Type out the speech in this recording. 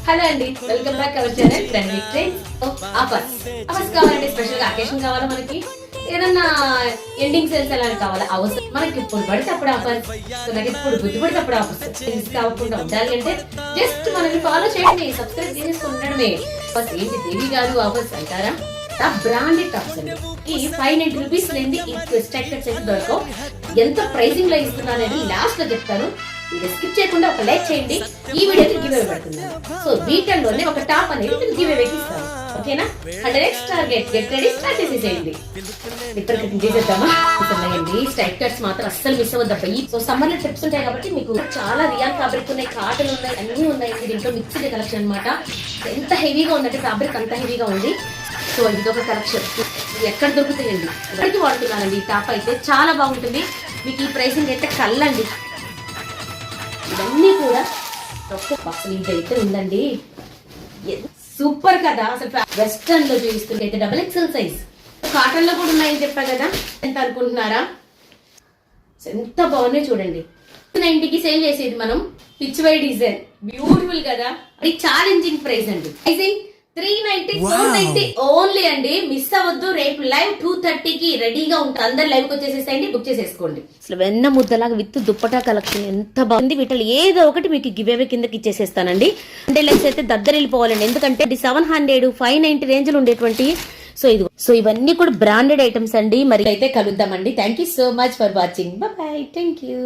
Hello అండి, welcome back our channel trending trends. Offers కావాలంటే special గా అకేషన్ కావాలా, మనకి ఏదన్నా ఎండింగ్ సేల్స్ ఎలా కావాలా, అవసరం మనకి ఇప్పుడు పడితే అప్పుడు ఆఫర్స్, నాకు ఇప్పుడు బుద్ధి పడితే అప్పుడు ఆఫర్స్. మిస్ కాకుండా ఉండాలి అంటే జస్ట్ మనల్ని ఫాలో చేయండి, సబ్స్క్రైబ్ చేసుకుని ఉండడమే. బస్ ఏంటి దేవి గారు ఆఫర్స్ అంటారా? బ్రాండెడ్ టాప్స్ అండి. ఈ 590 రూపీస్ లేని స్ట్రైకర్స్ అయితే దొరకవు. ఎంత ప్రైసింగ్ లో ఇస్తున్నానని లాస్ట్ లో చెప్తాను. మీరు స్కిప్ చేయకుండా ఒక లైక్ చేయండి. ఈ వీడియోకి గివ్ అవే పెడుతున్నాను. సో వీకెండ్ లోనే ఒక టాప్ అనేది మీకు గివ్ అవే ఇస్తాను. ఓకేనా? 100x target get ready start చేసేయండి. ఇప్పుడు కటింగ్ చేసేద్దామా? ఇస్తున్నాయండి స్ట్రైకర్స్ మాత్రం అస్సలు మిస్ అవ్వద్దు. సో సమ్మర్ లో ట్రిప్స్ ఉంటాయి కాబట్టి మీకు చాలా రియాల్ ఫ్యాబ్రిక్ ఉన్నాయి, కాటన్ ఉన్నాయి, అన్ని ఉన్నాయి. దీంట్లో మిక్స్డ్ కలెక్షన్ అన్నమాట. ఎంత హెవీగా ఉందంటే ఫ్యాబ్రిక్ అంత హెవీగా ఉంది. సో ఇదొక కలెక్షన్. ఎక్కడ దొరుకుతాయండి, ఎక్కడికి వాడుతున్నానండి. ఈ టాప్ అయితే చాలా బాగుంటుంది. మీకు ఈ ప్రైసింగ్ అయితే కళ్ళండి. ఇవన్నీ కూడా అసలు ఇదైతే ఉందండి, సూపర్ కదా. అసలు వెస్టర్న్ లో చూపిస్తుంది అయితే XXL సైజ్. కాటన్ లో కూడా ఉన్నాయని చెప్పా కదా. ఎంత అనుకుంటున్నారా? ఎంత బాగున్నాయి చూడండి. 90కి సేల్ చేసేది మనం. పిచ్ వై డిజైన్ బ్యూటిఫుల్ కదా. అది ఛాలెంజింగ్ ప్రైస్ అండి. ప్రైసింగ్ 390 490 ఓన్లీ అండి. మిస్ అవ్వద్దు. రేపు లైవ్ 2:30కి రెడీగా ఉంటుంది. అందరు లైవ్ కి వచ్చేసేయండి, బుక్ చేసేసుకోండి. అసలు వెన్న ముద్దలాగా విత్ దుప్పటా కలెక్షన్ ఎంత బాగుంది. వీటిలో ఏదో ఒకటి మీకు గివ్ అవే కిందకి ఇచ్చేసేస్తానండి. అంటే లెక్స్ అయితే దద్దరిల్లిపోవాలండి. ఎందుకంటే 700 590 రేంజ్ లో ఉండేటువంటి సో ఇవన్నీ కూడా బ్రాండెడ్ ఐటమ్స్ అండి. మరి అయితే కలుద్దామండి. Thank you so much for watching. Bye, thank you.